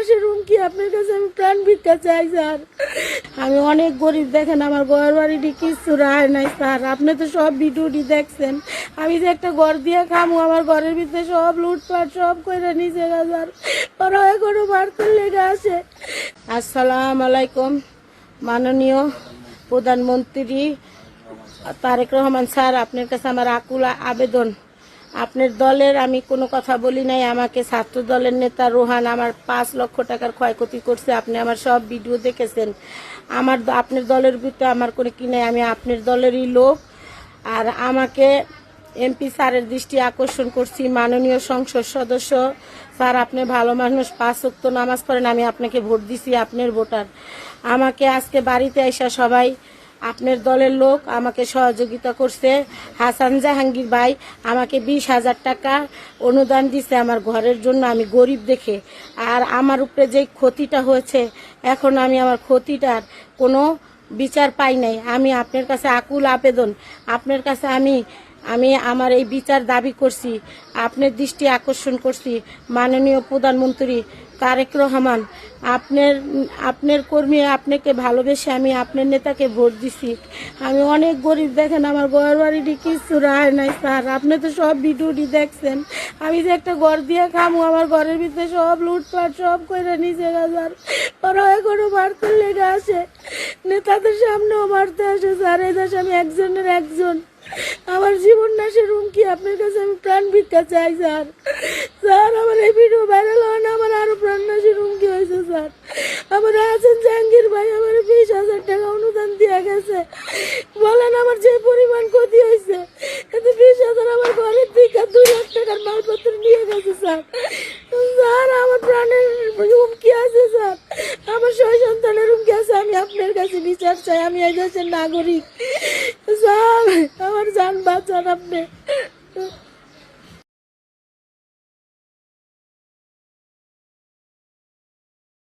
মাসের রুম কি আপনার কাছে আমি প্রাণ ভিক্ষা চাই স্যার। আমি অনেক গরিব, দেখেন আমার ঘর বাড়িটি কিছু রায় নাই স্যার। আপনি তো সব ভিডিওটি দেখছেন, আমি যে একটা ঘর দিয়ে খামু, আমার ঘরের ভিতরে সব লুটপাট সব করে নিচে স্যার। ওরা এখনো মারতে লেগে আসে। আসসালামু আলাইকুম। মাননীয় প্রধানমন্ত্রী তারেক রহমান স্যার, আপনার কাছে আমার আকুল আবেদন, আপনার দলের আমি কোনো কথা বলি নাই, আমাকে ছাত্র দলের নেতা রোহান আমার 5 লক্ষ টাকার ক্ষয়ক্ষতি করছে। আপনি আমার সব ভিডিও দেখেছেন। আপনার দলের ভিতরে আমার কোনো কি নাই, আমি আপনার দলেরই লোক। আর আমাকে এমপি স্যারের দৃষ্টি আকর্ষণ করছি, মাননীয় সংসদ সদস্য স্যার, আপনি ভালো মানুষ, 5 ওয়াক্ত নামাজ পড়েন, আমি আপনাকে ভোট দিছি, আপনার ভোটার। আমাকে আজকে বাড়িতে আইসা সবাই আপনার দলের লোক আমাকে সহযোগিতা করছে। হাসান জাহাঙ্গীর ভাই আমাকে 20,000 টাকা অনুদান দিছে আমার ঘরের জন্য, আমি গরিব দেখে। আর আমার উপরে যে ক্ষতিটা হয়েছে, এখন আমি আমার ক্ষতিটার কোনো বিচার পাই নাই। আমি আপনার কাছে আকুল আবেদন, আপনার কাছে আমি আমার এই বিচার দাবি করছি, আপনার দৃষ্টি আকর্ষণ করছি। মাননীয় প্রধানমন্ত্রী তারেক রহমান, আপনার কর্মী, আপনাকে ভালোবেসে আমি আপনার নেতাকে ভোট দিছি। আমি অনেক গরিব, দেখেন আমার ঘর বাড়িটি কিছু রায় নাই স্যার। আপনি তো সব ভিডিওটি দেখছেন, আমি যে একটা ঘর দিয়ে খামু, আমার ঘরের ভিতরে সব লুটপাট সব করে নিচে স্যার। ওরা এখনো মারতে লেগে আসে, নেতাদের সামনেও মারতে আসে স্যার। এই দেশে আমি একজনের একজন, আমার জীবন নাশের হুমকি, আপনার কাছে আমি প্রাণ ভিক্ষা চাই স্যার। স্যার আমার এই ভিডিও ভাইরাল হয় না, আমার আরো প্রাণ নাশের হুমকি হয়েছে স্যার। আমার হাসান জাহাঙ্গীর ভাই আমার 20,000 টাকা অনুদান দিয়ে গেছে। বলেন আমার যে পরিমাণ ক্ষতি হয়েছে, কিন্তু 20,000 আমার ঘরের থেকে 2 লাখ টাকার মালপত্র নিয়ে গেছে স্যার। স্যার আমার প্রাণের হুমকি আছে স্যার, আমার 6 সন্তানের হুমকি আছে। আমি আপনার কাছে বিচার চাই, আমি এই দেশের নাগরিক স্যার, আমার জান বাঁচান আপনি।